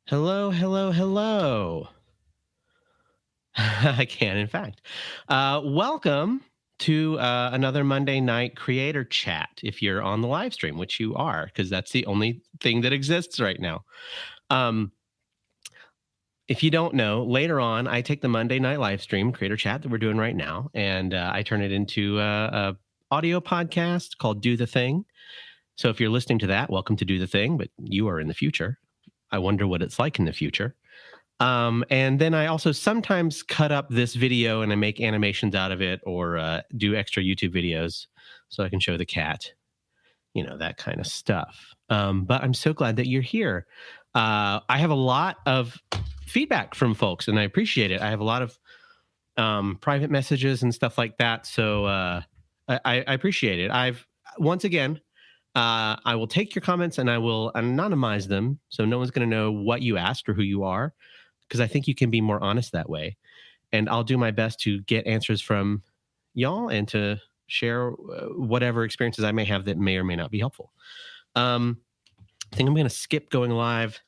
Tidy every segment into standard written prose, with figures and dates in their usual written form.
Hello, hello, hello. I can, in fact. Welcome to another Monday night creator chat. If you're on the live stream, which you are, because that's the only thing that exists right now. Um, if you don't know, later on, I take the Monday night live stream creator chat that we're doing right now, and I turn it into a audio podcast called "Do the Thing." So if you're listening to that, welcome to "Do the Thing," but you are in the future. I wonder what it's like in the future. And then I also sometimes cut up this video and I make animations out of it or do extra YouTube videos so I can show the cat, that kind of stuff. But I'm so glad that you're here. I have a lot of feedback from folks and I appreciate it. I have a lot of private messages and stuff like that. So I appreciate it. Once again, I will take your comments and I will anonymize them so no one's going to know what you asked or who you are because I think you can be more honest that way. And I'll do my best to get answers from y'all and to share whatever experiences I may have that may or may not be helpful. I think I'm going to skip going live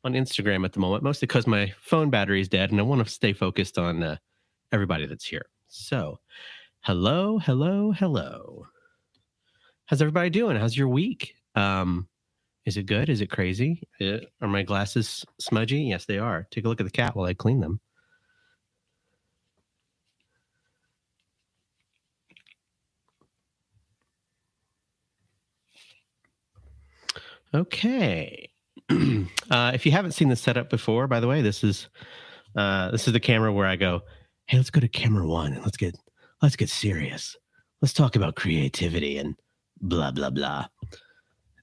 on Instagram at the moment, mostly because my phone battery is dead and I want to stay focused on everybody that's here. So, hello, hello, hello. How's everybody doing? How's your week? Is it good? Is it crazy? Are my glasses smudgy? Yes, they are. Take a look at the cat while I clean them. Okay. If you haven't seen the setup before, by the way, this is the camera where I go, hey, let's go to camera one and let's get serious. Let's talk about creativity and blah blah blah.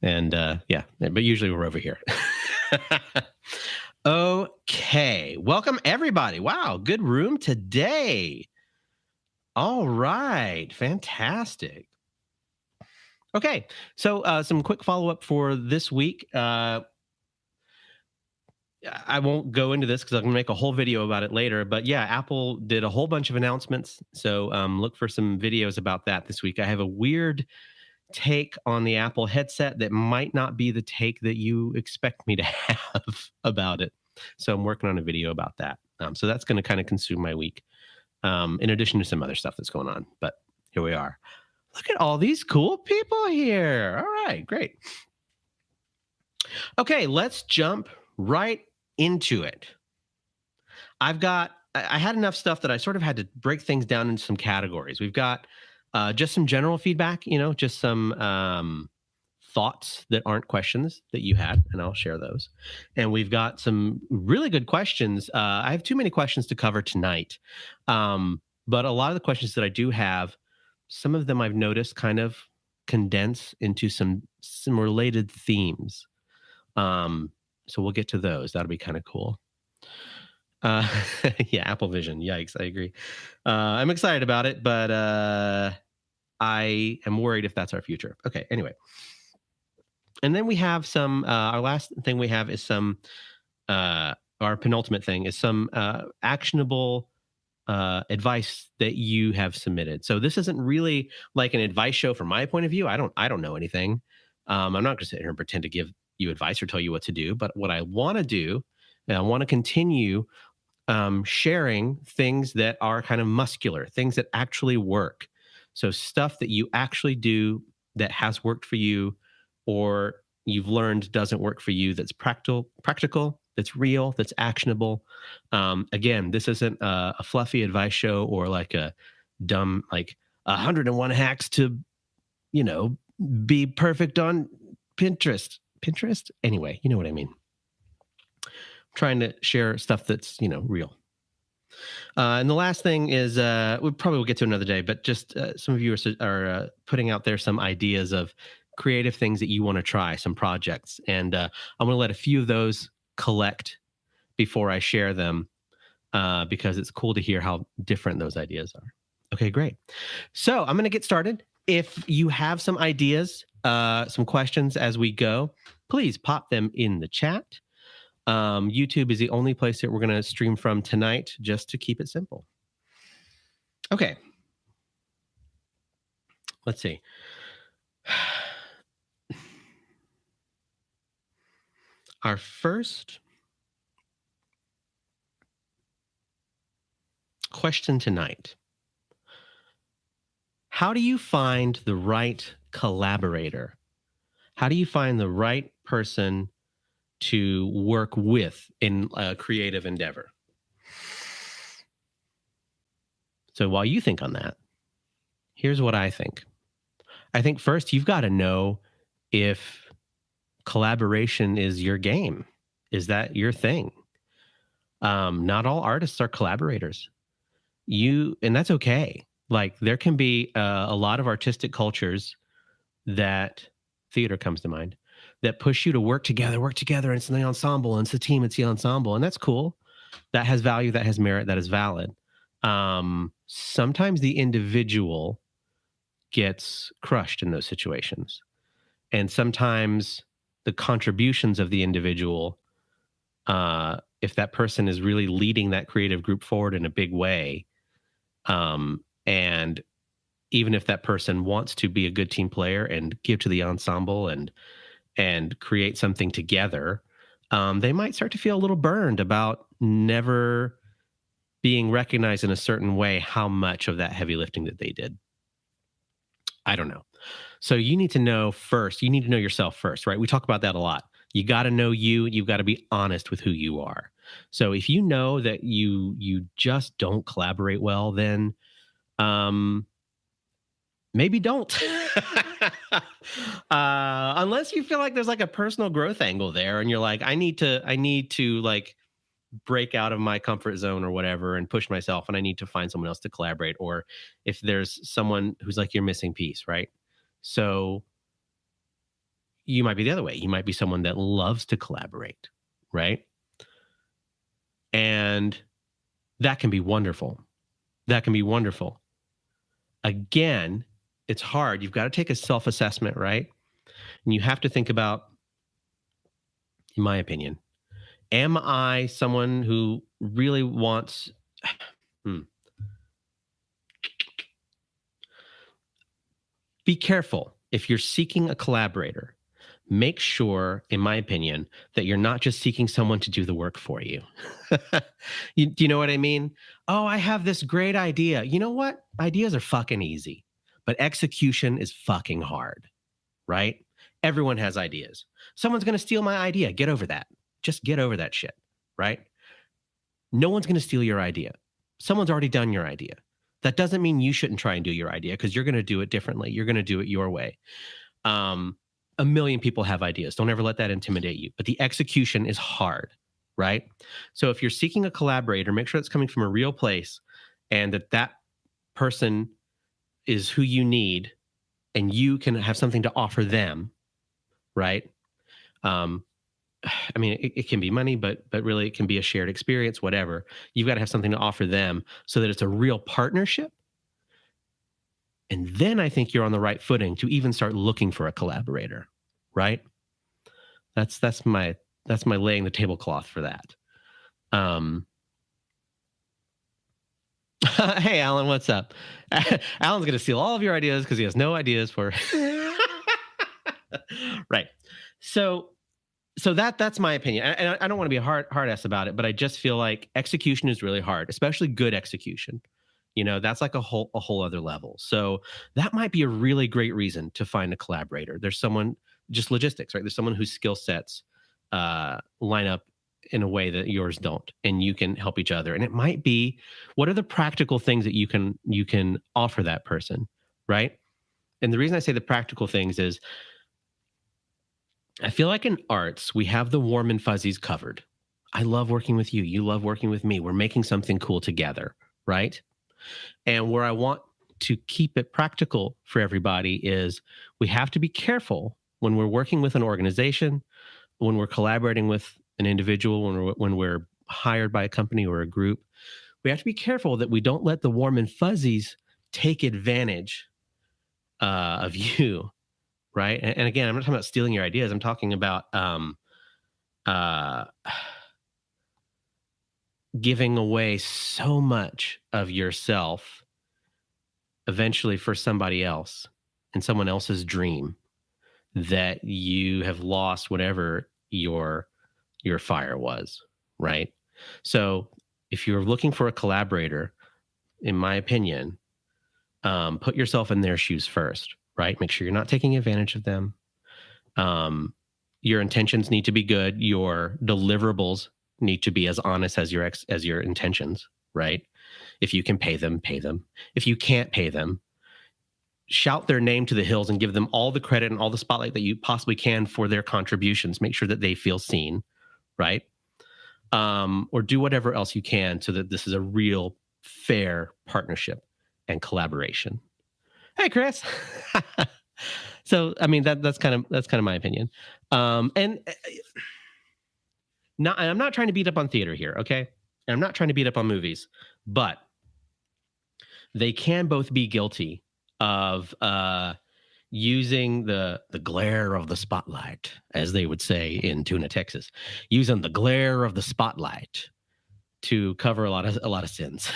And yeah, but usually we're over here. Okay, welcome everybody. Wow, good room today. All right, fantastic. Okay, so some quick follow up for this week. I won't go into this because I'm going to make a whole video about it later. But yeah, Apple did a whole bunch of announcements. So look for some videos about that this week. I have a weird take on the Apple headset that might not be the take that you expect me to have about it. So I'm working on a video about that. So that's going to kind of consume my week, in addition to some other stuff that's going on. But here we are. Look at all these cool people here. All right, great. Okay, let's jump right into it. I had enough stuff that I sort of had to break things down into some categories. We've got just some general feedback, just some thoughts that aren't questions that you had, and I'll share those. And we've got some really good questions. I have too many questions to cover tonight. But a lot of the questions that I do have, some of them I've noticed kind of condense into some related themes. So we'll get to those. That'll be kind of cool. Uh, yeah, Apple Vision. Yikes, I agree. I'm excited about it, but I am worried if that's our future. Okay, anyway. And then we have some, our last thing we have is some, our penultimate thing is some actionable advice that you have submitted. So this isn't really like an advice show from my point of view. I don't know anything. I'm not going to sit here and pretend to give you advice or tell you what to do. But what I want to do, and I want to continue sharing things that are kind of muscular, things that actually work. So stuff that you actually do that has worked for you, or you've learned doesn't work for you. That's practical, that's real, that's actionable. Again, this isn't a fluffy advice show or like a dumb, like 101 hacks to, be perfect on Pinterest. Pinterest? Anyway, you know what I mean. I'm trying to share stuff that's, real. And the last thing is, we probably will get to another day, but just some of you are putting out there some ideas of creative things that you want to try, some projects. And I'm going to let a few of those collect before I share them because it's cool to hear how different those ideas are. Okay, great. So I'm going to get started. If you have some ideas, some questions as we go, please pop them in the chat. YouTube is the only place that we're going to stream from tonight, just to keep it simple. Okay. Let's see. Our first Question tonight: how do you find the right collaborator? How do you find the right person to work with in a creative endeavor? So while you think on that, here's what I think. I think first you've got to know if collaboration is your game. Is that your thing? Not all artists are collaborators. And that's okay. Like there can be a lot of artistic cultures that theater comes to mind that push you to work together. And it's the ensemble, and it's the team, it's the ensemble, and that's cool. That has value, that has merit, that is valid. Sometimes the individual gets crushed in those situations, and sometimes the contributions of the individual, if that person is really leading that creative group forward in a big way, and even if that person wants to be a good team player and give to the ensemble and create something together, they might start to feel a little burned about never being recognized in a certain way how much of that heavy lifting that they did. I don't know. So you need to know first, you need to know yourself first, right? We talk about that a lot. You got to know you, you've got to be honest with who you are. So if you know that you just don't collaborate well, then maybe don't. Unless you feel like there's like a personal growth angle there and you're like, I need to like break out of my comfort zone or whatever and push myself, and I need to find someone else to collaborate. Or if there's someone who's like your missing piece, right? So you might be the other way. You might be someone that loves to collaborate, right? And that can be wonderful. That can be wonderful. Again, it's hard. You've got to take a self-assessment, right? And you have to think about, in my opinion, am I someone who really wants be careful if you're seeking a collaborator. Make sure, in my opinion, that you're not just seeking someone to do the work for you. Do you know what I mean? Oh, I have this great idea. You know what? Ideas are fucking easy, but execution is fucking hard, right? Everyone has ideas. Someone's going to steal my idea. Get over that. Just get over that shit, right? No one's going to steal your idea. Someone's already done your idea. That doesn't mean you shouldn't try and do your idea, because you're going to do it differently. You're going to do it your way. A million people have ideas. Don't ever let that intimidate you. But the execution is hard, right? So if you're seeking a collaborator, make sure it's coming from a real place and that person is who you need and you can have something to offer them, right? I mean, it can be money, but really it can be a shared experience, whatever. You've got to have something to offer them so that it's a real partnership. And then I think you're on the right footing to even start looking for a collaborator, right? That's my laying the tablecloth for that. Hey, Alan, what's up? Alan's going to steal all of your ideas because he has no ideas for. Right. So that's my opinion. And I don't want to be a hard ass about it, but I just feel like execution is really hard, especially good execution. You know, that's like a whole other level. So that might be a really great reason to find a collaborator. There's someone, just logistics, right? There's someone whose skill sets line up in a way that yours don't, and you can help each other. And it might be, what are the practical things that you can offer that person, right? And the reason I say the practical things is, I feel like in arts, we have the warm and fuzzies covered. I love working with you. You love working with me. We're making something cool together, right? And where I want to keep it practical for everybody is, we have to be careful when we're working with an organization, when we're collaborating with an individual, when we're hired by a company or a group. We have to be careful that we don't let the warm and fuzzies take advantage of you. Right. And again, I'm not talking about stealing your ideas. I'm talking about giving away so much of yourself eventually for somebody else and someone else's dream, that you have lost whatever your fire was. Right. So if you're looking for a collaborator, in my opinion, put yourself in their shoes first, right? Make sure you're not taking advantage of them. Um, your intentions need to be good. Your deliverables need to be as honest as as your intentions, right? If you can pay them, pay them. If you can't pay them, shout their name to the hills and give them all the credit and all the spotlight that you possibly can for their contributions. Make sure that they feel seen, right? Or do whatever else you can so that this is a real fair partnership and collaboration. Hey, Chris. So, I mean, that's kind of my opinion. And not, I'm not trying to beat up on theater here, okay? And I'm not trying to beat up on movies, but they can both be guilty of using the glare of the spotlight, as they would say in Tuna, Texas, using the glare of the spotlight to cover a lot of sins,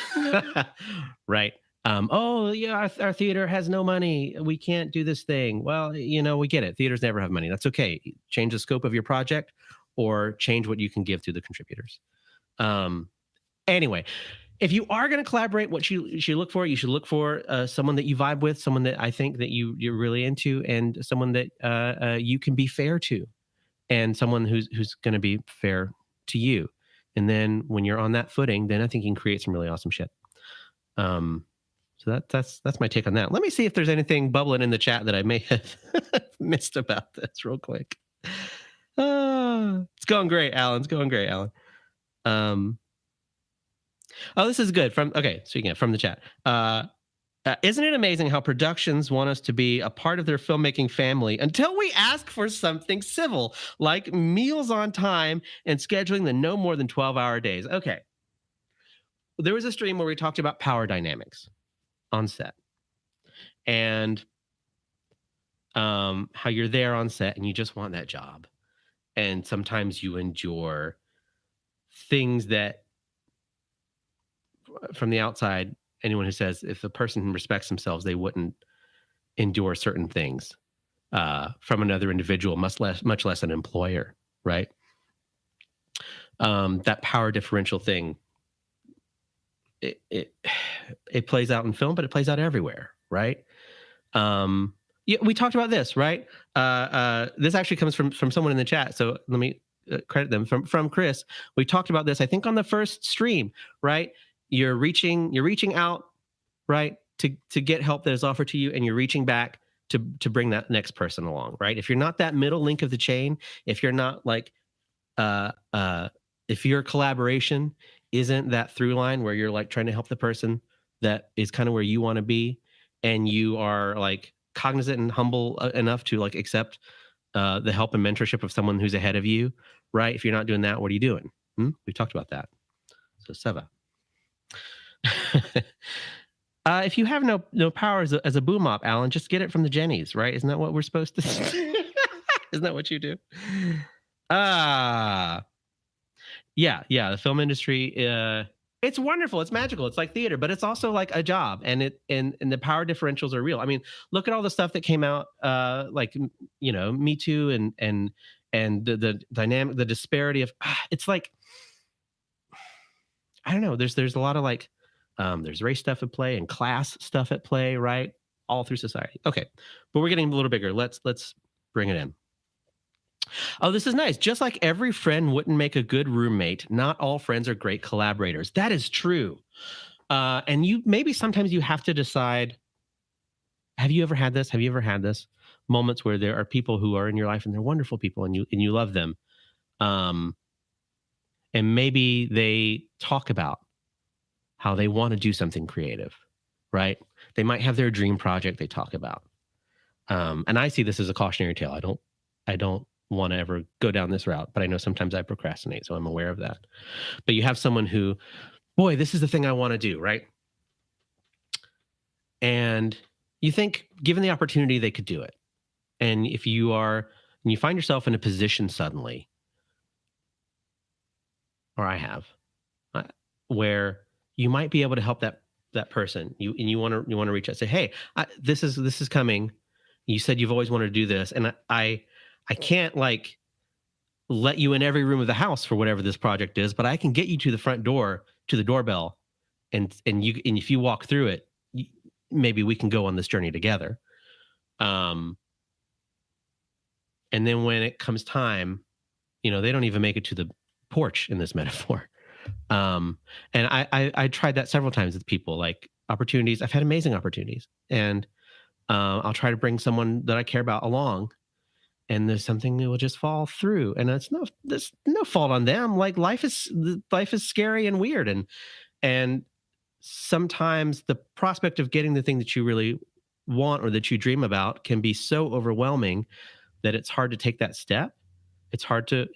right? Oh yeah, our theater has no money. We can't do this thing. Well, you know, we get it. Theaters never have money. That's okay. Change the scope of your project, or change what you can give to the contributors. Anyway, if you are going to collaborate, what you should look for, someone that you vibe with, someone that I think that you're really into, and someone that you can be fair to, and someone who's going to be fair to you. And then when you're on that footing, then I think you can create some really awesome shit. So that's my take on that. Let me see if there's anything bubbling in the chat that I may have missed about this real quick. It's going great, Alan. It's going great, Alan. Oh, this is good. From the chat. Isn't it amazing how productions want us to be a part of their filmmaking family until we ask for something civil, like meals on time and scheduling the no more than 12-hour days? Okay. There was a stream where we talked about power dynamics on set, and how you're there on set and you just want that job. And sometimes you endure things that, from the outside, anyone who says if the person respects themselves, they wouldn't endure certain things from another individual, much less an employer, right? That power differential thing, it plays out in film, but it plays out everywhere, right? Yeah, we talked about this, right? This actually comes from someone in the chat, so let me credit them. From Chris, we talked about this, I think, on the first stream, right? You're reaching out, right, to get help that is offered to you, and you're reaching back to bring that next person along, right? If you're not that middle link of the chain, if you're not like, if your collaboration isn't that through line where you're like trying to help the person that is kind of where you want to be, and you are like cognizant and humble enough to like accept the help and mentorship of someone who's ahead of you, right? If you're not doing that, what are you doing? We've talked about that. So Seva. If you have no power as a boom op, Alan, just get it from the Jennies, right? Isn't that what we're supposed to do? Isn't that what you do? Yeah, the film industry, it's wonderful, it's magical, it's like theater, but it's also like a job, and the power differentials are real. I mean, look at all the stuff that came out, like, you know, Me Too, and the dynamic, the disparity of, it's like, I don't know, there's a lot of like, there's race stuff at play and class stuff at play, right? All through society. Okay, but we're getting a little bigger. Let's bring it in. Oh, this is nice. Just like every friend wouldn't make a good roommate, not all friends are great collaborators. That is true. And sometimes you have to decide, have you ever had this? Have you ever had this? Moments where there are people who are in your life and they're wonderful people and you love them. And maybe they talk about how they want to do something creative, right? They might have their dream project they talk about. And I see this as a cautionary tale. I don't want to ever go down this route, but I know sometimes I procrastinate, so I'm aware of that. But you have someone who, boy, this is the thing I want to do, right? And you think, given the opportunity, they could do it. And if you find yourself in a position suddenly, or I have, where you might be able to help that person, you want to reach out, say, hey, this is coming. You said you've always wanted to do this, and I can't like let you in every room of the house for whatever this project is, but I can get you to the front door, to the doorbell, and if you walk through it, maybe we can go on this journey together. Um, and then when it comes time, they don't even make it to the porch in this metaphor. Um, and I tried that several times with people, like opportunities. I've had amazing opportunities, and I'll try to bring someone that I care about along, and there's something that will just fall through, and there's no fault on them. Like life is scary and weird, and sometimes the prospect of getting the thing that you really want or that you dream about can be so overwhelming that it's hard to take that step. It's hard to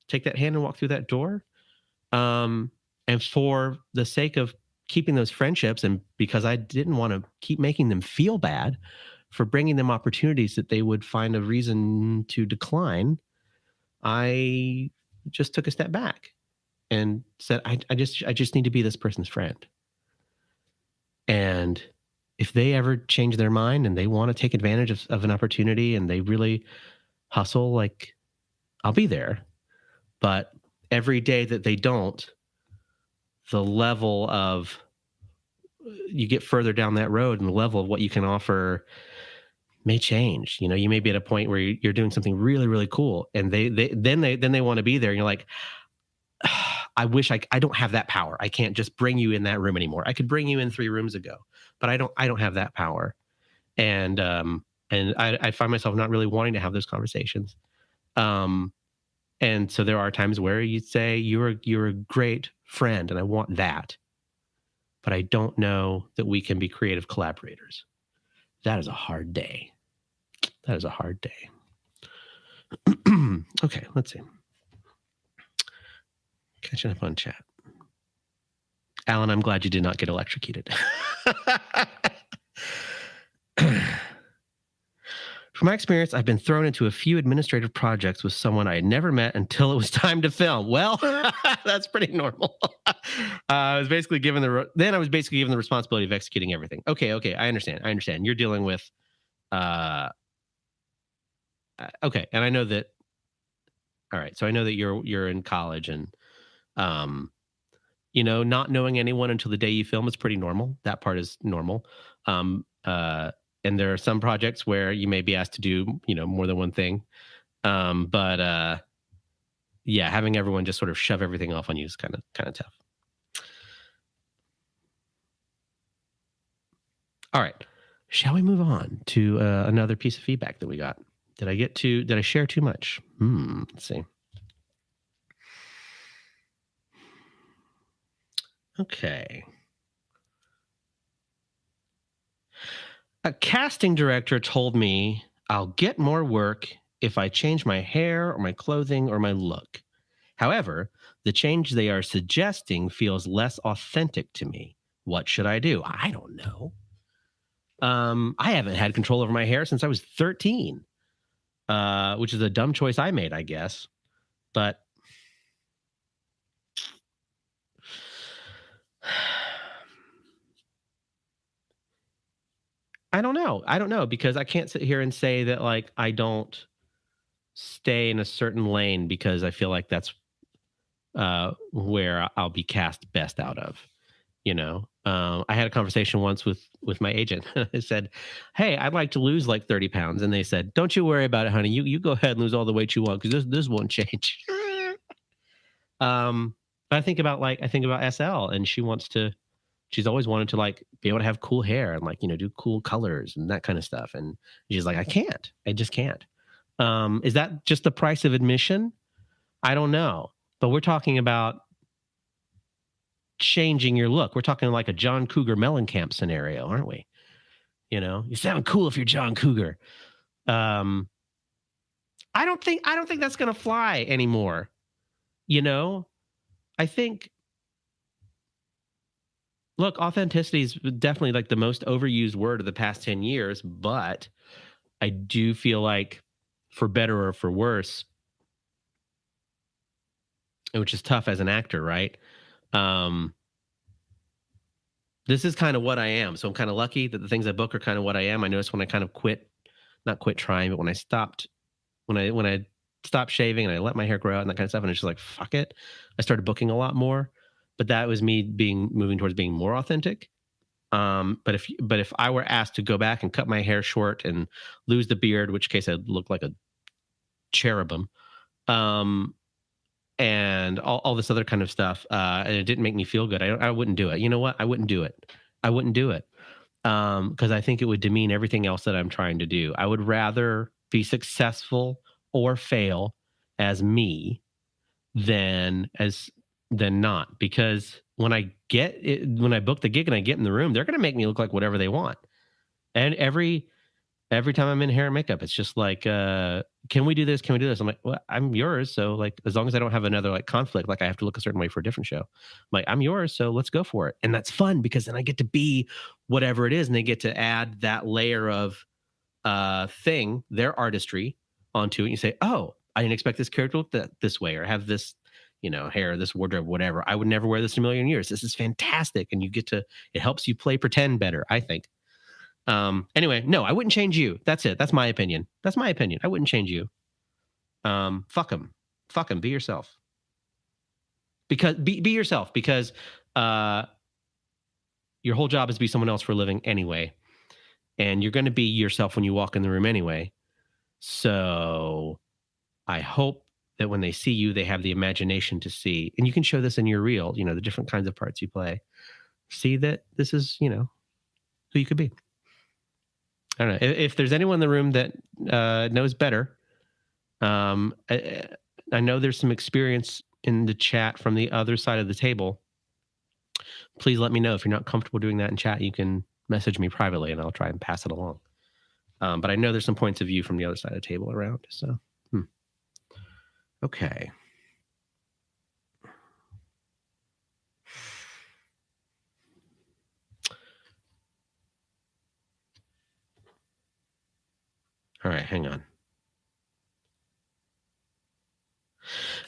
take that hand and walk through that door. And for the sake of keeping those friendships, and because I didn't want to keep making them feel bad for bringing them opportunities that they would find a reason to decline, I just took a step back and said, I just need to be this person's friend. And if they ever change their mind and they want to take advantage of an opportunity and they really hustle, like, I'll be there. But every day that they don't, the level of you get further down that road, and the level of what you can offer may change. You may be at a point where you're doing something really, really cool, and they want to be there, and you're like, I wish I don't have that power. I can't just bring you in that room anymore. I could bring you in 3 rooms ago, but I don't have that power. And I find myself not really wanting to have those conversations. And so there are times where you say, you're a great friend and I want that, but I don't know that we can be creative collaborators. That is a hard day. That is a hard day. Okay, let's see. Catching up on chat. Alan, I'm glad you did not get electrocuted. From my experience, I've been thrown into a few administrative projects with someone I had never met until it was time to film. Well, that's pretty normal. I was basically given the responsibility of executing everything. Okay, I understand. You're dealing with, okay, and I know that. All right, so I know that you're in college, and not knowing anyone until the day you film is pretty normal. That part is normal. And there are some projects where you may be asked to do, more than one thing. But yeah, having everyone just sort of shove everything off on you is kind of tough. All right. Shall we move on to another piece of feedback that we got? Did I share too much? Let's see. Okay. A casting director told me I'll get more work if I change my hair or my clothing or my look. However, the change they are suggesting feels less authentic to me. What should I do? I don't know. I haven't had control over my hair since I was 13, which is a dumb choice I made, I guess. But I don't know because I can't sit here and say that, like, I don't stay in a certain lane because I feel like that's where I'll be cast best out of. I had a conversation once with my agent. I said, "Hey, I'd like to lose like 30 pounds," and they said, "Don't you worry about it, honey. You go ahead and lose all the weight you want because this won't change." But I think about SL, and she's always wanted to, like, be able to have cool hair and, like, do cool colors and that kind of stuff. And she's like, I just can't. Is that just the price of admission? I don't know. But we're talking about changing your look. We're talking like a John Cougar Mellencamp scenario, aren't we? You sound cool if you're John Cougar. I don't think that's going to fly anymore. I think, look, authenticity is definitely like the most overused word of the past 10 years, but I do feel like, for better or for worse, which is tough as an actor, right? This is kind of what I am. So I'm kind of lucky that the things I book are kind of what I am. I noticed when I kind of not quit trying, but when I stopped shaving and I let my hair grow out and that kind of stuff, and it's just like, fuck it, I started booking a lot more. but that was me moving towards being more authentic. But if I were asked to go back and cut my hair short and lose the beard, which case I'd look like a cherubim, um, and all this other kind of stuff, and it didn't make me feel good, I wouldn't do it. You know what? I wouldn't do it. I wouldn't do it because I think it would demean everything else that I'm trying to do. I would rather be successful or fail as me than as than not, because when I book the gig and I get in the room, they're going to make me look like whatever they want. And every time I'm in hair and makeup, it's just like, can we do this? Can we do this? I'm like, well, I'm yours. So like, as long as I don't have another like conflict, like I have to look a certain way for a different show, I'm like, I'm yours. So let's go for it. And that's fun because then I get to be whatever it is. And they get to add that layer of their artistry onto it. And you say, oh, I didn't expect this character to look this way or have this, hair, this wardrobe, whatever. I would never wear this in a million years. This is fantastic. And it helps you play pretend better, I think. Anyway, no, I wouldn't change you. That's it. That's my opinion. I wouldn't change you. Fuck them. Be yourself. Because be yourself, because your whole job is to be someone else for a living anyway. And you're going to be yourself when you walk in the room anyway. So I hope that when they see you, they have the imagination to see, and you can show this in your reel, the different kinds of parts you play. See that this is, who you could be. I don't know if there's anyone in the room that knows better. I know there's some experience in the chat from the other side of the table. Please let me know. If you're not comfortable doing that in chat, you can message me privately and I'll try and pass it along. But I know there's some points of view from the other side of the table around. So, okay. All right, hang on.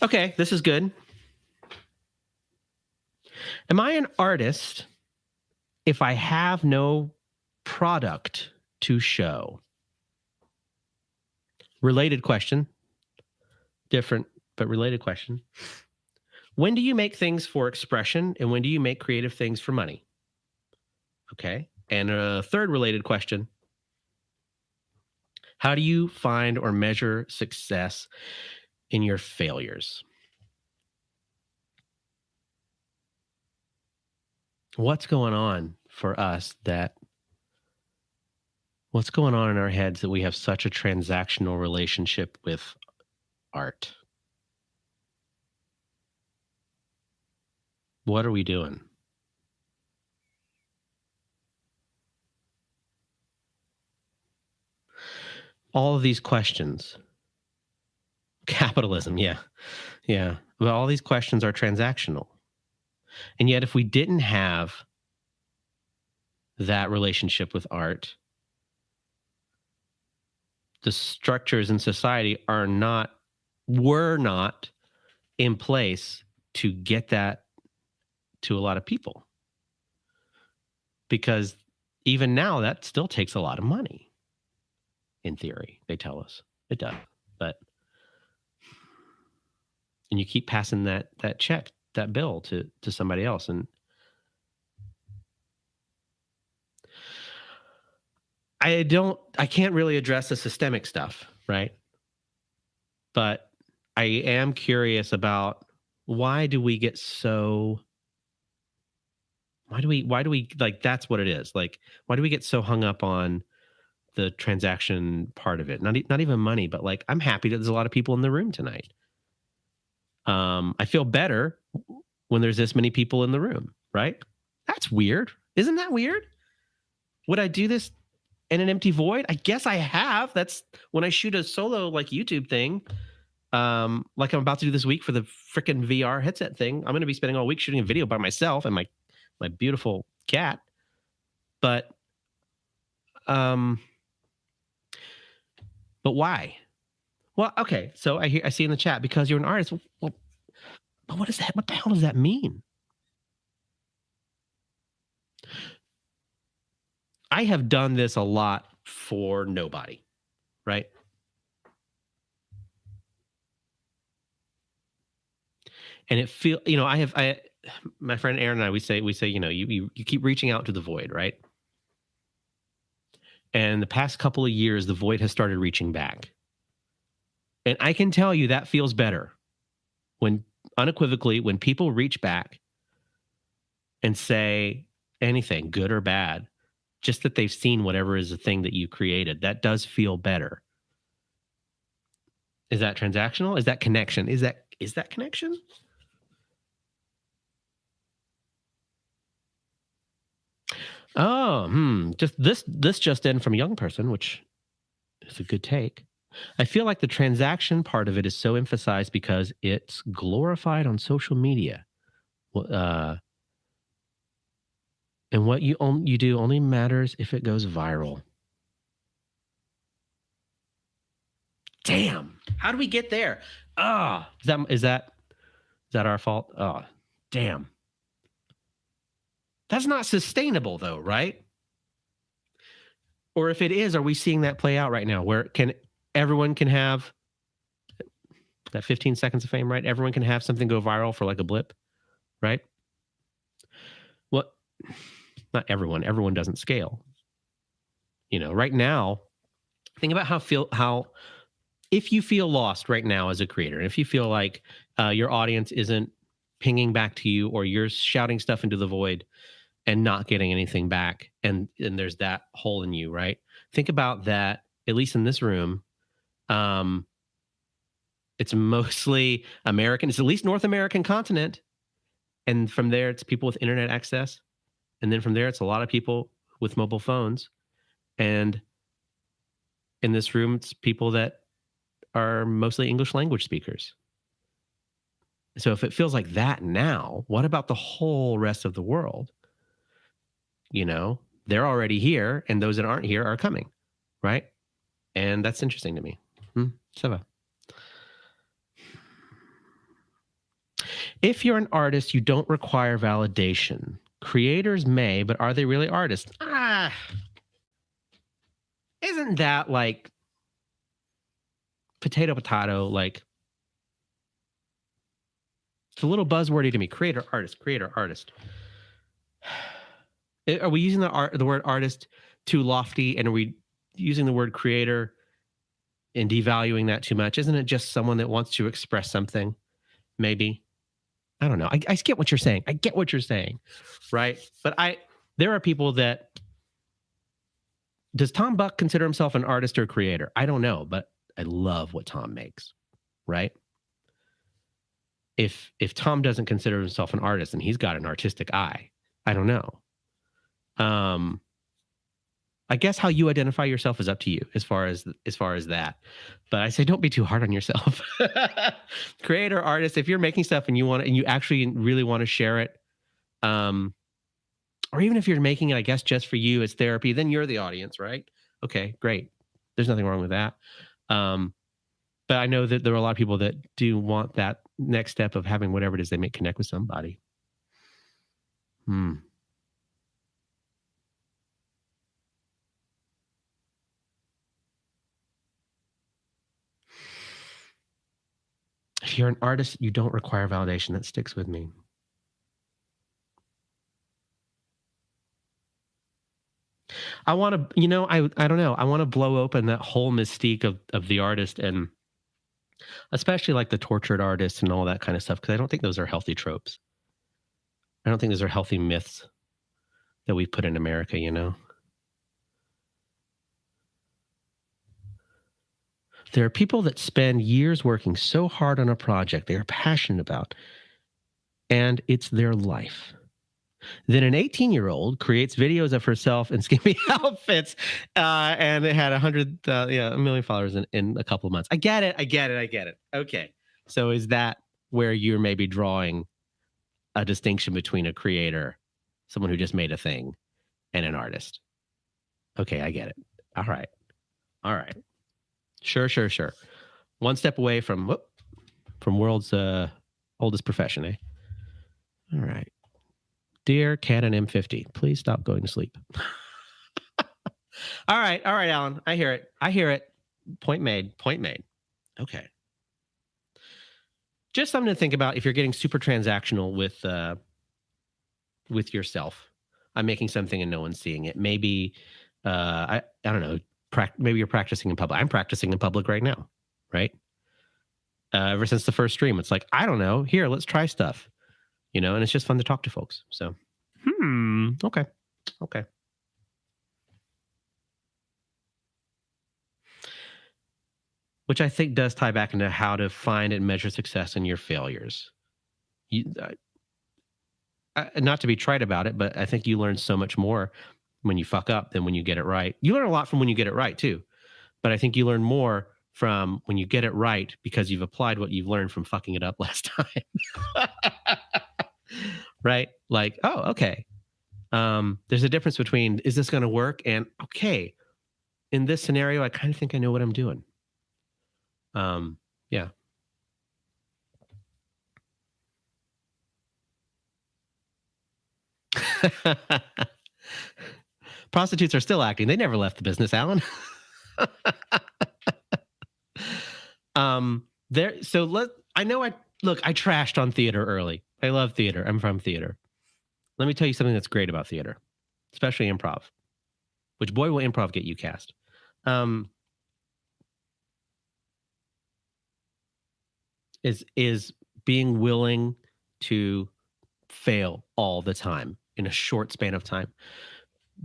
Okay, this is good. Am I an artist if I have no product to show? Related question. Different, but related question. When do you make things for expression and when do you make creative things for money? Okay. And a third related question. How do you find or measure success in your failures? What's going on for us what's going on in our heads that we have such a transactional relationship with art? What are we doing? All of these questions. Capitalism, yeah. Yeah. But all these questions are transactional. And yet, if we didn't have that relationship with art, the structures in society were not in place to get that to a lot of people. Because even now, that still takes a lot of money. In theory, they tell us it does. And you keep passing that check, that bill to somebody else. And I can't really address the systemic stuff, right? But I am curious about why do we like, that's what it is. Like, why do we get so hung up on the transaction part of it? Not even money, but like, I'm happy that there's a lot of people in the room tonight. I feel better when there's this many people in the room, right? That's weird. Isn't that weird? Would I do this in an empty void? I guess I have. That's when I shoot a solo like YouTube thing, like I'm about to do this week for the freaking VR headset thing. I'm going to be spending all week shooting a video by myself and my beautiful cat. But why? Well, okay. So I see in the chat, because you're an artist. Well, but what is that? What the hell does that mean? I have done this a lot for nobody, right? And it feel, my friend Aaron and I, we say, you keep reaching out to the void, right? And the past couple of years, the void has started reaching back. And I can tell you that feels better when, unequivocally, when people reach back and say anything, good or bad, just that they've seen whatever is the thing that you created, that does feel better. Is that transactional? Is that connection? Is that connection? Oh, just this just in from a young person, which is a good take. I feel like the transaction part of it is so emphasized because it's glorified on social media. Well, and what you do only matters if it goes viral. Damn. How do we get there? Is that our fault? Oh, damn. That's not sustainable though, right? Or if it is, are we seeing that play out right now where everyone can have that 15 seconds of fame, right? Everyone can have something go viral for like a blip, right? Well, not everyone. Everyone doesn't scale. Right now, think about how if you feel lost right now as a creator, and if you feel like your audience isn't pinging back to you, or you're shouting stuff into the void and not getting anything back, and there's that hole in you, right? Think about that. At least in this room, it's mostly American. It's at least North American continent, and from there, it's people with internet access, and then from there, it's a lot of people with mobile phones, and in this room, it's people that are mostly English language speakers. So if it feels like that now, what about the whole rest of the world? They're already here, and those that aren't here are coming, right? And that's interesting to me. Seva. If you're an artist, you don't require validation. Creators may, but are they really artists? Isn't that like potato, like it's a little buzzwordy to me. Creator, artist. Are we using the word artist too lofty, and are we using the word creator and devaluing that too much? Isn't it just someone that wants to express something? Maybe. I don't know. I get what you're saying. I get what you're saying, right? But there are people that. Does Tom Buck consider himself an artist or creator? I don't know, but I love what Tom makes, right? If Tom doesn't consider himself an artist and he's got an artistic eye, I don't know. I guess how you identify yourself is up to you as far as that. But I say don't be too hard on yourself. Creator, artist, if you're making stuff and you actually really want to share it, or even if you're making it, I guess, just for you as therapy, then you're the audience, right? Okay, great. There's nothing wrong with that. But I know that there are a lot of people that do want that next step of having whatever it is they make connect with somebody. If you're an artist, you don't require validation. That sticks with me. I want to, I don't know. I want to blow open that whole mystique of the artist, and especially like the tortured artist and all that kind of stuff, because I don't think those are healthy tropes. I don't think those are healthy myths that we put in America, There are people that spend years working so hard on a project they are passionate about, and it's their life. Then an 18-year-old creates videos of herself in skimpy outfits, and it had 1 million followers in a couple of months. I get it. Okay. So is that where you're maybe drawing a distinction between a creator, someone who just made a thing, and an artist? Okay, I get it. All right. Sure. One step away from world's oldest profession, eh? All right. Dear Canon M50, please stop going to sleep. All right, Alan. I hear it. Point made. Okay. Just something to think about if you're getting super transactional with yourself. I'm making something and no one's seeing it. Maybe I don't know. Maybe you're practicing in public. I'm practicing in public right now, right? Ever since the first stream, it's like, I don't know. Here, let's try stuff, and it's just fun to talk to folks. So, okay, okay. Which I think does tie back into how to find and measure success in your failures. Not to be trite about it, but I think you learn so much more when you fuck up than when you get it right. You learn a lot from when you get it right too, but I think you learn more from when you get it right because you've applied what you've learned from fucking it up last time. Right? Like, oh, okay. There's a difference between, is this going to work? And okay, in this scenario, I kind of think I know what I'm doing. Yeah. Prostitutes are still acting. They never left the business, Alan. I trashed on theater early. I love theater. I'm from theater. Let me tell you something that's great about theater, especially improv, which boy will improv get you cast. Is being willing to fail all the time in a short span of time,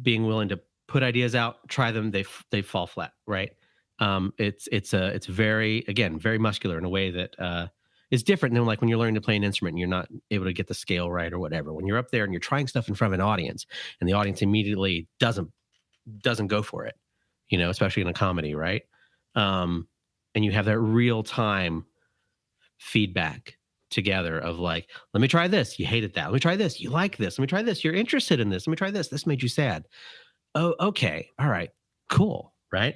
being willing to put ideas out, try them, they fall flat, right? It's very, again, very muscular in a way that is different than like when you're learning to play an instrument and you're not able to get the scale right or whatever. When you're up there and you're trying stuff in front of an audience and the audience immediately doesn't go for it, especially in a comedy, right? And you have that real time feedback together of like, let me try this, you hated that, let me try this, you like this, let me try this, you're interested in this, let me try this made you sad. Oh, okay, all right, cool, right?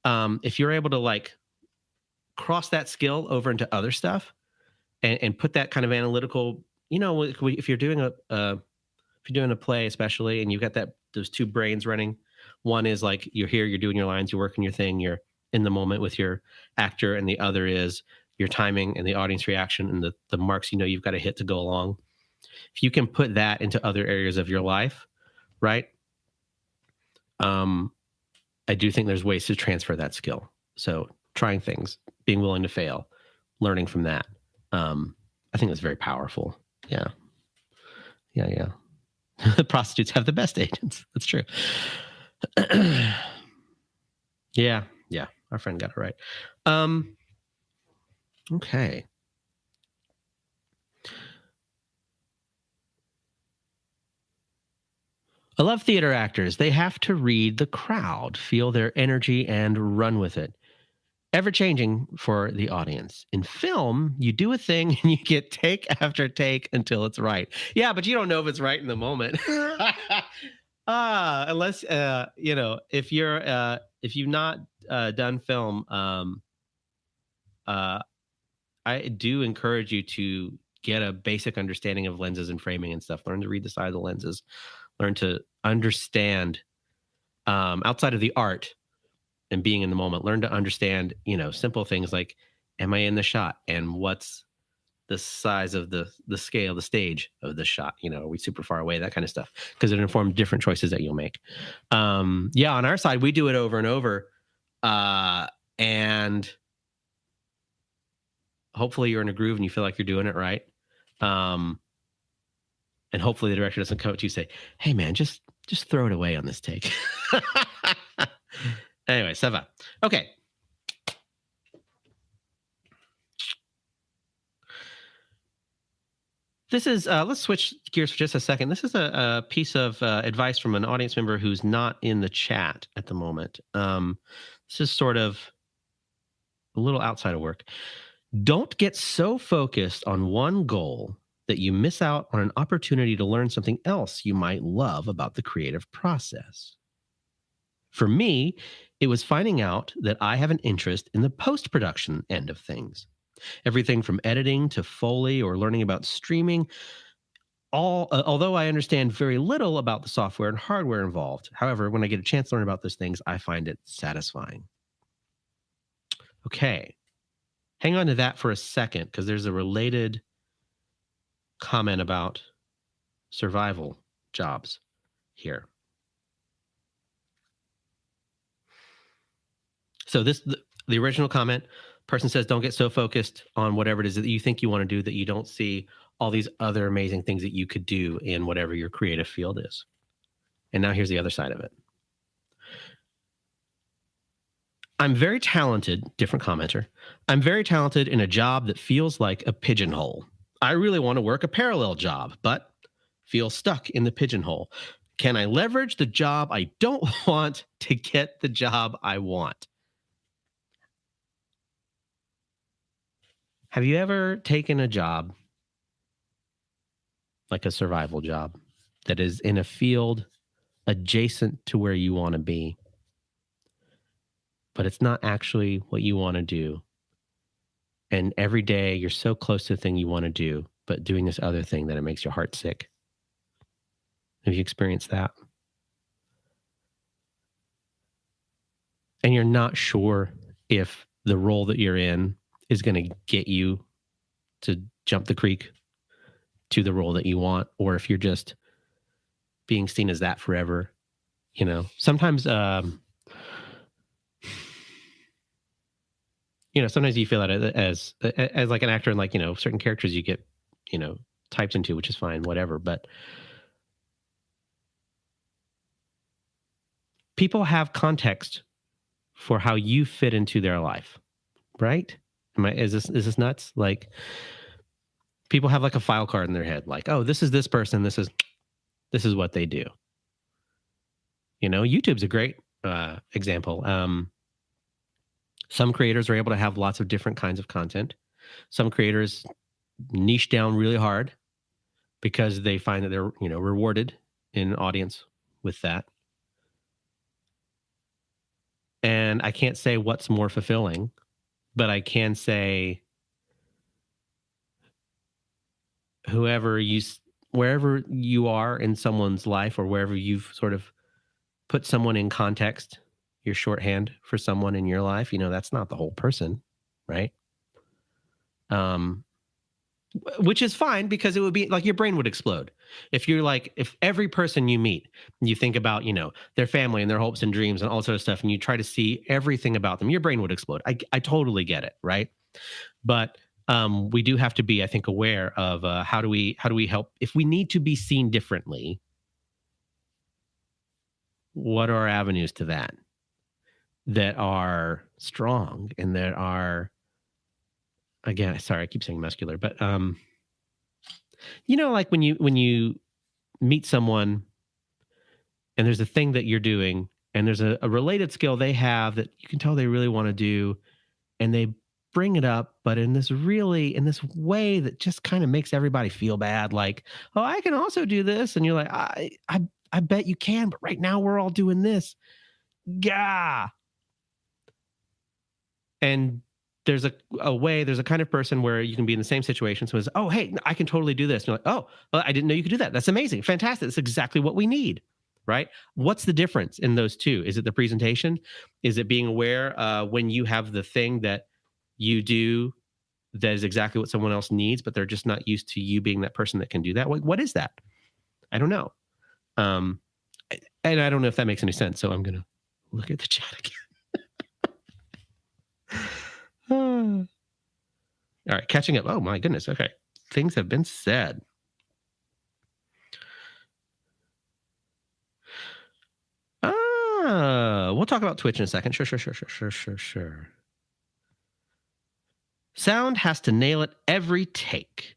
If you're able to like cross that skill over into other stuff and put that kind of analytical, if you're doing a play especially, and you've got those two brains running, one is like you're here, you're doing your lines, you're working your thing, you're in the moment with your actor, and the other is your timing and the audience reaction and the marks you've got to hit to go along. If you can put that into other areas of your life, right? I do think there's ways to transfer that skill. So trying things, being willing to fail, learning from that. I think that's very powerful. Yeah. The prostitutes have the best agents. That's true. Yeah. Our friend got it right. Okay. I love theater actors. They have to read the crowd, feel their energy, and run with it. Ever changing for the audience. In film, you do a thing and you get take after take until it's right. Yeah, but you don't know if it's right in the moment. Unless if you've not done film, I do encourage you to get a basic understanding of lenses and framing and stuff. Learn to read the side of the lenses. Learn to understand outside of the art and being in the moment. Learn to understand, simple things like, am I in the shot? And what's the size of the scale, the stage of the shot? Are we super far away? That kind of stuff. Because it informs different choices that you'll make. On our side, we do it over and over. And hopefully you're in a groove and you feel like you're doing it right. And hopefully the director doesn't come up to you and say, hey man, just throw it away on this take. Anyway, ça va. Okay. This is, let's switch gears for just a second. This is a piece of advice from an audience member who's not in the chat at the moment. This is sort of a little outside of work. Don't get so focused on one goal that you miss out on an opportunity to learn something else you might love about the creative process. For me, it was finding out that I have an interest in the post-production end of things. Everything from editing to Foley or learning about streaming. Although I understand very little about the software and hardware involved. However, when I get a chance to learn about those things, I find it satisfying. Okay. hang on to that for a second because there's a related comment about survival jobs here. So the original comment, person says, don't get so focused on whatever it is that you think you want to do that you don't see all these other amazing things that you could do in whatever your creative field is. And now here's the other side of it. I'm very talented, different commenter. I'm very talented in a job that feels like a pigeonhole. I really want to work a parallel job, but feel stuck in the pigeonhole. Can I leverage the job I don't want to get the job I want? Have you ever taken a job, like a survival job, that is in a field adjacent to where you want to be, but it's not actually what you want to do? And every day you're so close to the thing you want to do, but doing this other thing that it makes your heart sick. Have you experienced that? And you're not sure if the role that you're in is going to get you to jump the creek to the role that you want, or if you're just being seen as that forever. You know, sometimes, sometimes you feel that as like an actor, and like, certain characters you get, typed into, which is fine, whatever. But people have context for how you fit into their life, right? Is this nuts? Like, people have like a file card in their head, like, oh, this is this person, this is what they do. YouTube's a great example. Some creators are able to have lots of different kinds of content. Some creators niche down really hard because they find that they're, rewarded in audience with that. And I can't say what's more fulfilling, but I can say wherever you are in someone's life, or wherever you've sort of put someone in context, your shorthand for someone in your life, that's not the whole person, right? Which is fine, because it would be like your brain would explode. If every person you meet, you think about, their family and their hopes and dreams and all sort of stuff, and you try to see everything about them, your brain would explode. I totally get it, right? But we do have to be, I think, aware of how do we help if we need to be seen differently. What are our avenues to that are strong and that are, again, sorry, I keep saying muscular, but like when you meet someone and there's a thing that you're doing and there's a related skill they have that you can tell they really want to do, and they bring it up, but in this way that just kind of makes everybody feel bad, like, oh, I can also do this, and you're like, I bet you can, but right now we're all doing this. Yeah. And there's a kind of person where you can be in the same situation. So it's, oh, hey, I can totally do this. And you're like, oh, well, I didn't know you could do that. That's amazing. Fantastic. That's exactly what we need. Right? What's the difference in those two? Is it the presentation? Is it being aware when you have the thing that you do that is exactly what someone else needs, but they're just not used to you being that person that can do that? What is that? I don't know. And I don't know if that makes any sense. So I'm going to look at the chat again. All right, catching up. Oh my goodness. Okay. Things have been said. We'll talk about Twitch in a second. Sure. Sound has to nail it every take.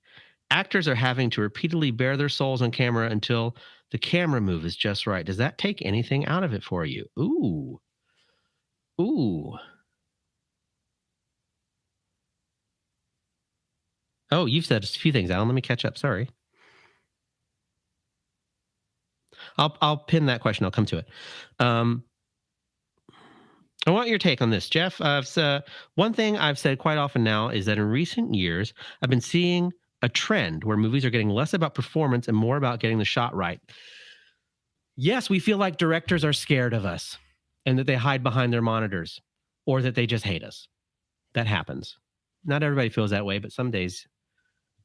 Actors are having to repeatedly bare their souls on camera until the camera move is just right. Does that take anything out of it for you? Ooh. Oh, you've said a few things, Alan. Let me catch up. Sorry. I'll pin that question. I'll come to it. I want your take on this, Jeff. One thing I've said quite often now is that in recent years, I've been seeing a trend where movies are getting less about performance and more about getting the shot right. Yes, we feel like directors are scared of us and that they hide behind their monitors, or that they just hate us. That happens. not everybody feels that way, but some days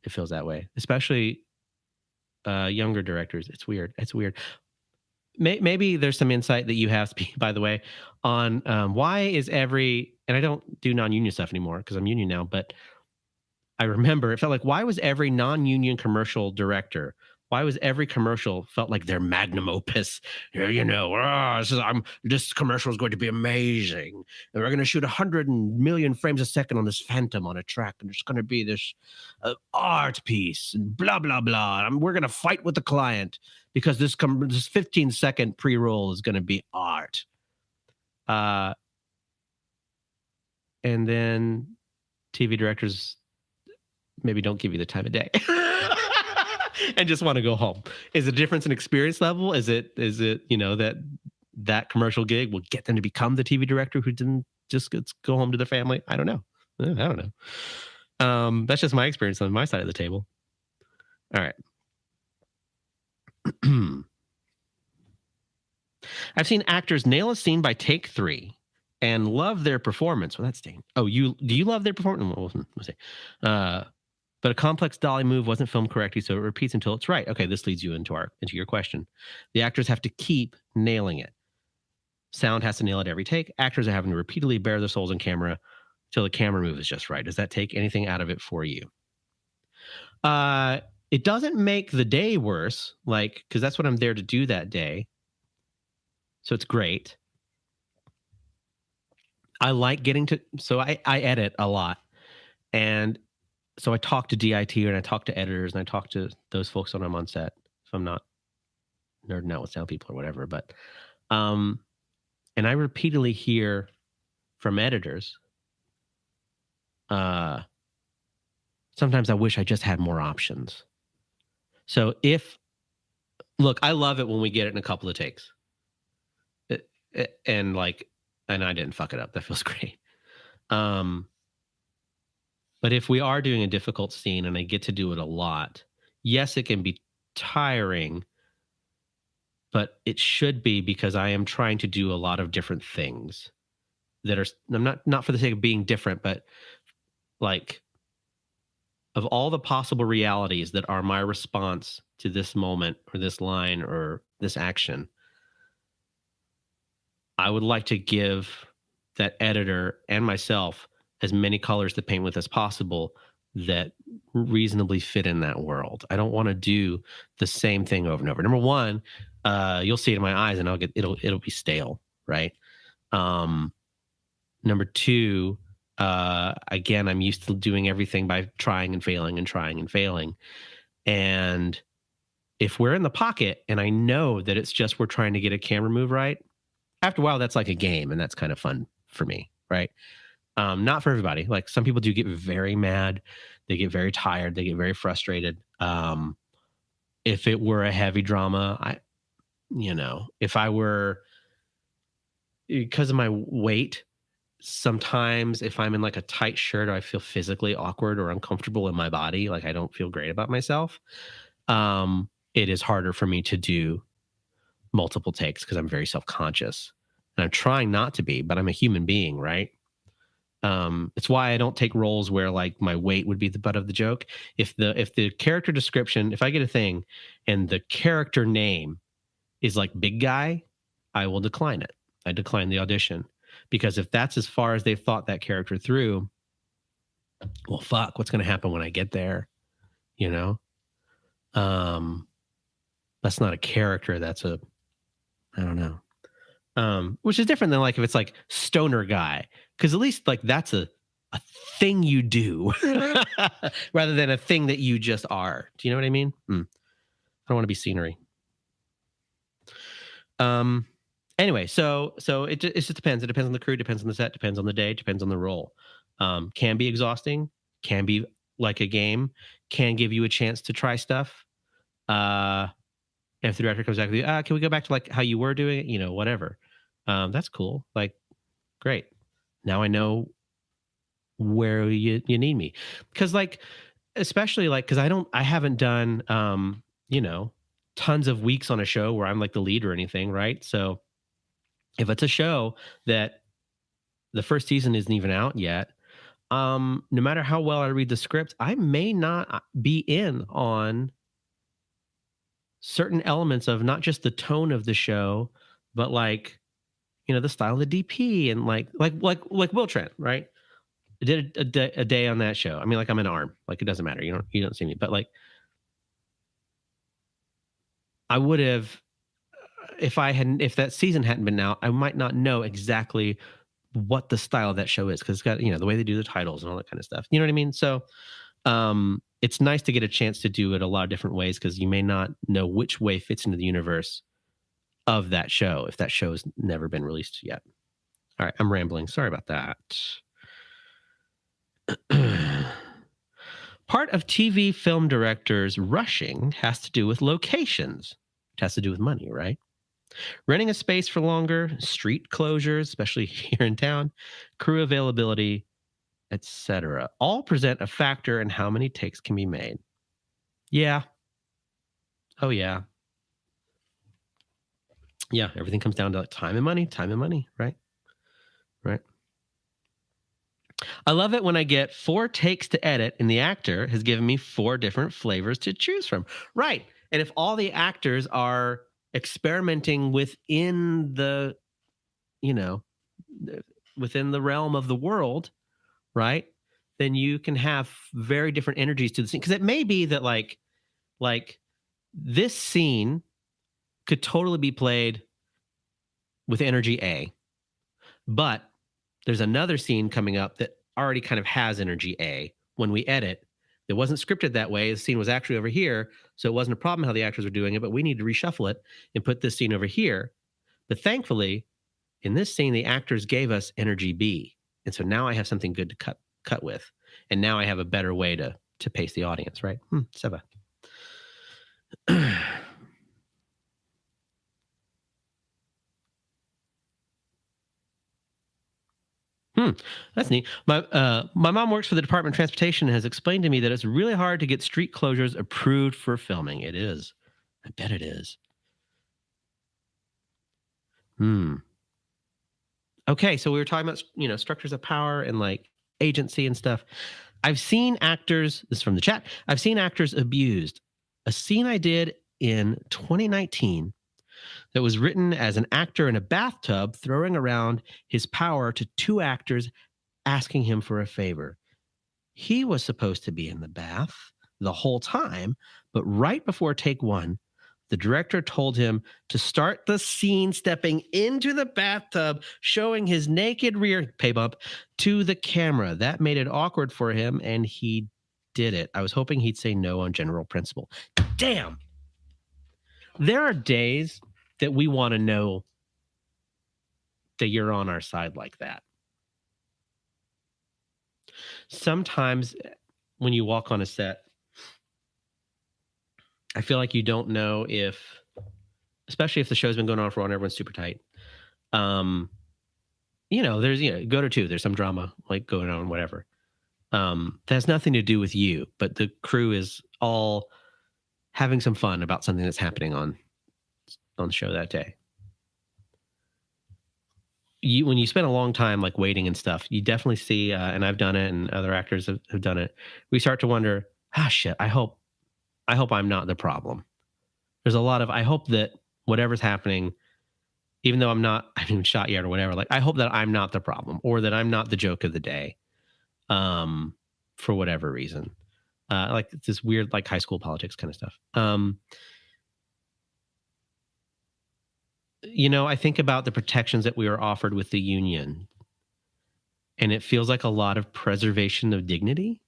it feels that way, especially younger directors. It's weird. It's weird. Maybe there's some insight that you have, by the way, on why is every, and I don't do non-union stuff anymore because I'm union now, but I remember it felt like, why was every non-union commercial director, why was every commercial felt like their magnum opus? You know, this commercial is going to be amazing. And we're going to shoot 100 million frames a second on this Phantom on a track, and it's going to be this art piece, and blah blah blah. And we're going to fight with the client because this 15-second pre-roll is going to be art. And then TV directors maybe don't give you the time of day and just want to go home. Is the difference in experience level? Is it, you know, that commercial gig will get them to become the TV director who didn't just go home to their family? I don't know. That's just my experience on my side of the table. All right. I've seen actors nail a scene by take 3 and love their performance. Well, that's Dane. Oh, do you love their performance? Let's see. But a complex dolly move wasn't filmed correctly, so it repeats until it's right. Okay, this leads you into your question. The actors have to keep nailing it. Sound has to nail it every take. Actors are having to repeatedly bare their souls on camera till the camera move is just right. Does that take anything out of it for you? It doesn't make the day worse, like, because that's what I'm there to do that day. So it's great. I like getting to, so I edit a lot. And so I talk to DIT and I talk to editors and I talk to those folks when I'm on set. If I'm not nerding out with sound people or whatever, but, and I repeatedly hear from editors, sometimes I wish I just had more options. So look, I love it when we get it in a couple of takes. And I didn't fuck it up. That feels great. But if we are doing a difficult scene and I get to do it a lot, yes, it can be tiring, but it should be because I am trying to do a lot of different things that are, I'm not for the sake of being different, but like of all the possible realities that are my response to this moment or this line or this action, I would like to give that editor and myself as many colors to paint with as possible that reasonably fit in that world. I don't want to do the same thing over and over. Number one, you'll see it in my eyes and it'll be stale, right? Number two, again, I'm used to doing everything by trying and failing and trying and failing. And if we're in the pocket and I know that it's just we're trying to get a camera move right, after a while, that's like a game and that's kind of fun for me, right? Not for everybody. Like some people do get very mad. They get very tired. They get very frustrated. If it were a heavy drama, if I were, because of my weight, sometimes if I'm in like a tight shirt, or I feel physically awkward or uncomfortable in my body, like I don't feel great about myself, it is harder for me to do multiple takes because I'm very self-conscious. And I'm trying not to be, but I'm a human being, right? It's why I don't take roles where like my weight would be the butt of the joke. If the character description, if I get a thing and the character name is like big guy, I will decline it. I decline the audition because if that's as far as they've thought that character through, well, fuck, what's going to happen when I get there? You know? That's not a character. That's I don't know. Which is different than like if it's like stoner guy, because at least like that's a thing you do rather than a thing that you just are. Do you know what I mean? I don't want to be scenery. Anyway, so it just depends. It depends on the crew, depends on the set, depends on the day, depends on the role. Can be exhausting, can be like a game, can give you a chance to try stuff. If the director comes back with you, can we go back to like how you were doing it? You know, whatever. That's cool. Like, great. Now I know where you need me. Because like, especially like, because I haven't done, tons of weeks on a show where I'm like the lead or anything, right? So if it's a show that the first season isn't even out yet, no matter how well I read the script, I may not be in on certain elements of not just the tone of the show, but like, the style of the DP and like Will Trent, right? I did a day on that show. I mean, like I'm an arm, like it doesn't matter. You don't see me, but like I would have if that season hadn't been out, I might not know exactly what the style of that show is because it's got the way they do the titles and all that kind of stuff. You know what I mean? So it's nice to get a chance to do it a lot of different ways because you may not know which way fits into the universe of that show if that show's never been released yet. All right, I'm rambling. Sorry about that. Part of TV film directors rushing has to do with locations. It has to do with money, right? Renting a space for longer, street closures, especially here in town, crew availability, etc. All present a factor in how many takes can be made. Yeah. Oh, yeah. Yeah, everything comes down to time and money, right? Right. I love it when I get 4 takes to edit and the actor has given me 4 different flavors to choose from. Right. And if all the actors are experimenting within you know, within the realm of the world, right? Then you can have very different energies to the scene. Because it may be that like this scene could totally be played with energy A, but there's another scene coming up that already kind of has energy A. When we edit, it wasn't scripted that way. The scene was actually over here, so it wasn't a problem how the actors were doing it, but we need to reshuffle it and put this scene over here. But thankfully, in this scene, the actors gave us energy B. And so now I have something good to cut with. And now I have a better way to pace the audience, right? Seba. That's neat. My mom works for the Department of Transportation and has explained to me that it's really hard to get street closures approved for filming. It is. I bet it is. Okay, so we were talking about structures of power and like agency and stuff. I've seen actors, this is from the chat, I've seen actors abused. A scene I did in 2019 that was written as an actor in a bathtub throwing around his power to 2 actors asking him for a favor. He was supposed to be in the bath the whole time, but right before take 1, the director told him to start the scene stepping into the bathtub, showing his naked rear, pay bump, to the camera. That made it awkward for him, and he did it. I was hoping he'd say no on general principle. Damn. There are days that we want to know that you're on our side like that. Sometimes when you walk on a set, I feel like you don't know especially if the show's been going on for a while and everyone's super tight. There's, go to 2, there's some drama like going on, whatever. That has nothing to do with you, but the crew is all having some fun about something that's happening on the show that day. When you spend a long time like waiting and stuff, you definitely see, and I've done it and other actors have done it. We start to wonder, shit, I hope I'm not the problem. There's a lot of, I hope that whatever's happening, even though I haven't even shot yet or whatever, like I hope that I'm not the problem or that I'm not the joke of the day, for whatever reason. Like this weird, like high school politics kind of stuff. I think about the protections that we were offered with the union, and it feels like a lot of preservation of dignity,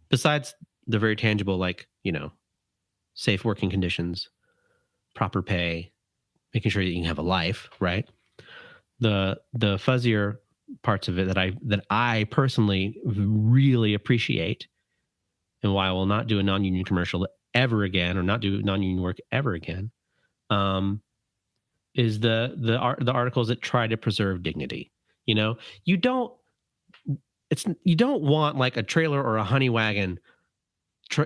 besides the very tangible, like, safe working conditions, proper pay, making sure that you can have a life, right? The fuzzier parts of it that I personally really appreciate, and why I will not do a non-union commercial ever again, or not do non-union work ever again, is the articles that try to preserve dignity. You don't want like a trailer or a honey wagon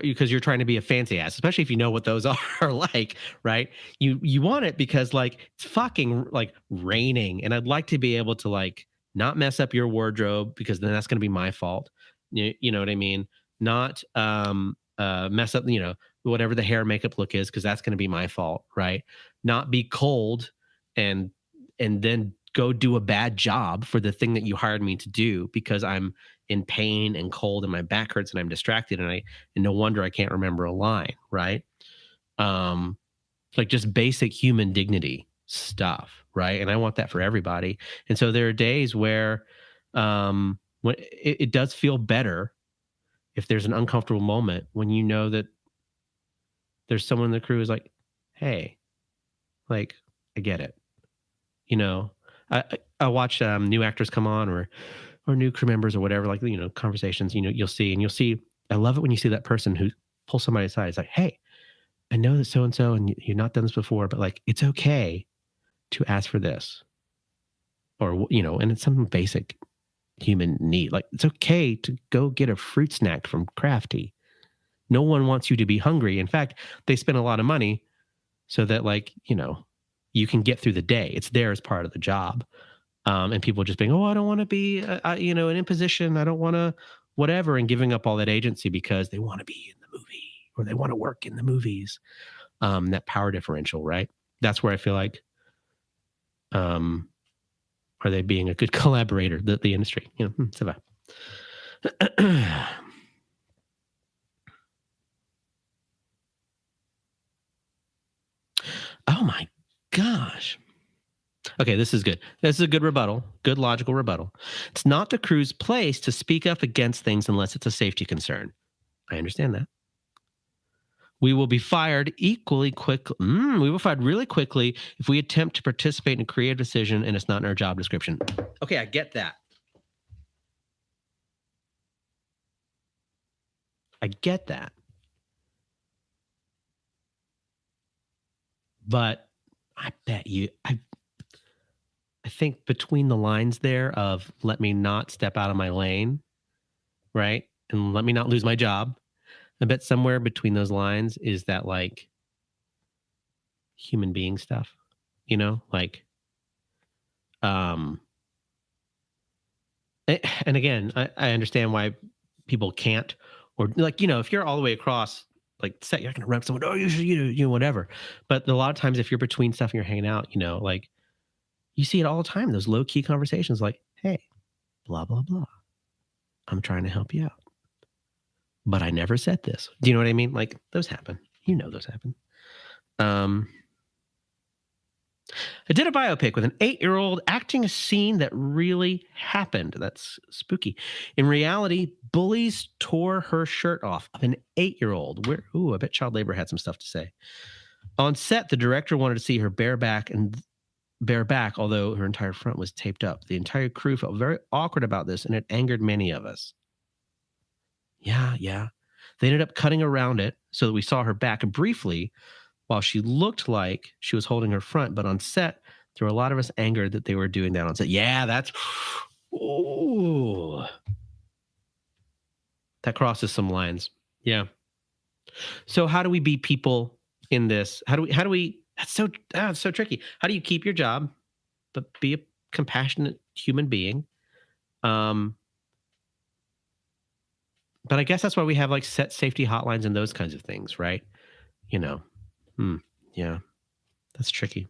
because you're trying to be a fancy ass, especially if you know what those are like, right? You want it because like it's fucking like raining, and I'd like to be able to like not mess up your wardrobe because then that's going to be my fault. You know what I mean? Not mess up, whatever the hair makeup look is because that's going to be my fault, right? Not be cold and then go do a bad job for the thing that you hired me to do because I'm in pain and cold and my back hurts and I'm distracted and no wonder I can't remember a line, right? Um, like just basic human dignity stuff, right? And I want that for everybody. And so there are days where when it does feel better if there's an uncomfortable moment when you know that there's someone in the crew who's like, hey, like, I get it. I watch new actors come on or new crew members or whatever, like, conversations, you'll see, I love it when you see that person who pulls somebody aside. It's like, hey, I know that so-and-so and you've not done this before, but like, it's okay to ask for this or, and it's some basic human need. Like it's okay to go get a fruit snack from Crafty. No one wants you to be hungry. In fact, they spend a lot of money so that like, you can get through the day. It's there as part of the job. And people just being, oh, I don't want to be, an imposition. I don't want to whatever. And giving up all that agency because they want to be in the movie or they want to work in the movies. That power differential, right? That's where I feel like, are they being a good collaborator, the industry, c'est vrai. Oh my gosh. Okay, this is good. This is a good rebuttal, good logical rebuttal. It's not the crew's place to speak up against things unless it's a safety concern. I understand that. We will be fired equally quick. We will fired really quickly if we attempt to participate in a creative decision and it's not in our job description. Okay, I get that. I get that. But I bet you, I think between the lines there of let me not step out of my lane, right? And let me not lose my job. I bet somewhere between those lines is that like human being stuff, like, and again, I understand why people can't, or like, if you're all the way across, like set, you're not going to rep someone, oh, you should, whatever. But a lot of times if you're between stuff and you're hanging out, like you see it all the time, those low key conversations like, hey, blah, blah, blah. I'm trying to help you out. But I never said this. Do you know what I mean? Like those happen. Those happen. I did a biopic with an 8-year-old acting a scene that really happened. That's spooky. In reality, bullies tore her shirt off of an 8-year-old. I bet child labor had some stuff to say. On set, the director wanted to see her bare back, although her entire front was taped up. The entire crew felt very awkward about this, and it angered many of us. Yeah. They ended up cutting around it so that we saw her back briefly while she looked like she was holding her front. But on set, there were a lot of us angered that they were doing that on set. Yeah, that's... Ooh. That crosses some lines. Yeah. So how do we be people in this? How do we... That's so tricky. How do you keep your job, but be a compassionate human being? But I guess that's why we have like set safety hotlines and those kinds of things, right? Yeah, that's tricky.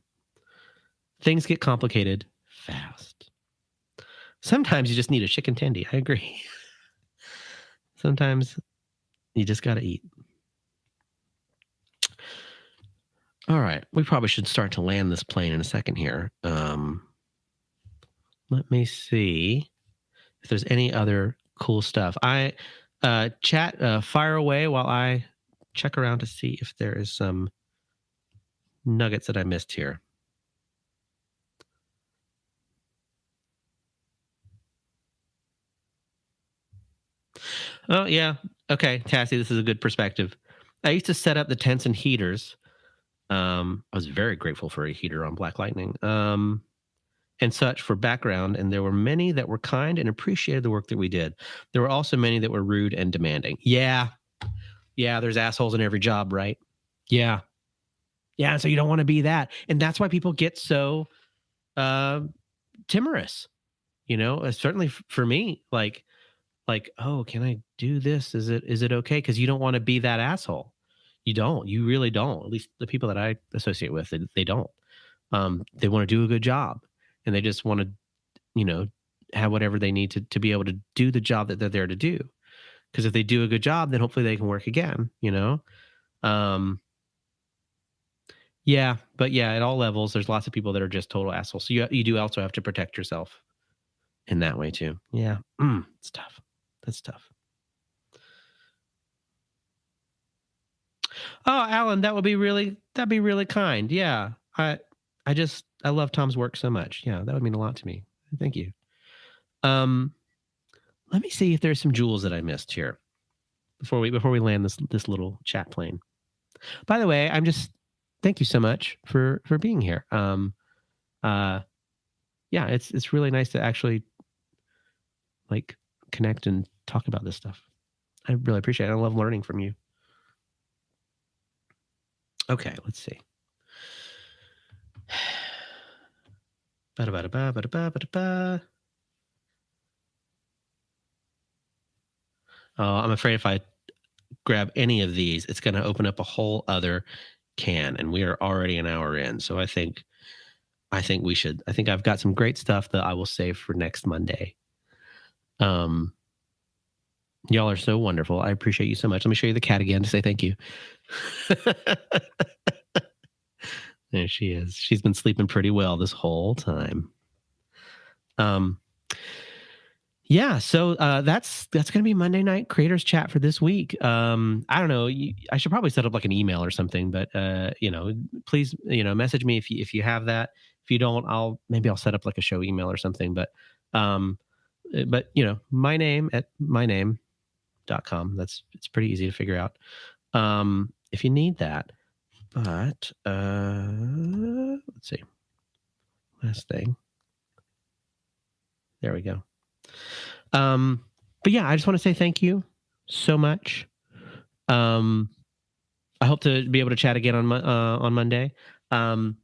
Things get complicated fast. Sometimes you just need a chicken tendy. I agree. Sometimes you just got to eat. All right. We probably should start to land this plane in a second here. Let me see if there's any other cool stuff. Chat, fire away while I check around to see if there is some nuggets that I missed here. Oh, yeah. Okay, Tassie, this is a good perspective. I used to set up the tents and heaters. I was very grateful for a heater on Black Lightning. And such for background, and there were many that were kind and appreciated the work that we did. There were also many that were rude and demanding. Yeah, there's assholes in every job, right? Yeah, so you don't want to be that. And that's why people get so timorous. Certainly for me, like, oh, can I do this? Is it okay? Because you don't want to be that asshole. You really don't. At least the people that I associate with, they don't. They want to do a good job, and they just want to, you know, have whatever they need to be able to do the job that they're there to do. Because if they do a good job, then hopefully they can work again. Um, yeah, but yeah, at all levels, there's lots of people that are just total assholes. So you do also have to protect yourself in that way too. Yeah, it's tough. That's tough. Oh, Alan, that'd be really kind. Yeah, I love Tom's work so much. Yeah, that would mean a lot to me. Thank you. Um, Let me see if there's some jewels that I missed here before we land this little chat plane. By the way, I'm just thank you so much for being here. Uh, yeah, it's really nice to actually like connect and talk about this stuff. I really appreciate it. I love learning from you. Okay, let's see. Ba-da-ba-da-ba, ba-da-ba, ba-da-ba. I'm afraid if I grab any of these, it's going to open up a whole other can, and we are already an hour in. So I think we should. I think I've got some great stuff that I will save for next Monday. Um, y'all are so wonderful. I appreciate you so much. Let me show you the cat again to say thank you. There she is. She's been sleeping pretty well this whole time. Um, yeah, so that's gonna be Monday night creators chat for this week. I don't know. I should probably set up like an email or something, but please, message me if you have that. If you don't, I'll set up like a show email or something. Um, but my name at myname.com. It's pretty easy to figure out. If you need that. But let's see. Last thing. There we go. But yeah, I just want to say thank you so much. Um, I hope to be able to chat again on Monday. Um,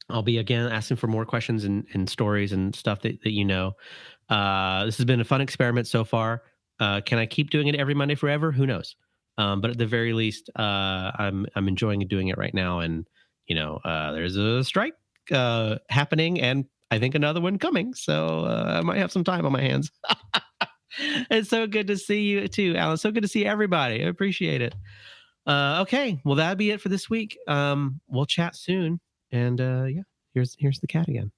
I'll be again asking for more questions and stories and stuff that this has been a fun experiment so far. Can I keep doing it every Monday forever? Who knows? But at the very least, I'm enjoying doing it right now. And there's a strike happening, and I think another one coming. So I might have some time on my hands. It's so good to see you too, Alan. So good to see everybody. I appreciate it. Okay, well that'll be it for this week. We'll chat soon. And yeah, here's the cat again.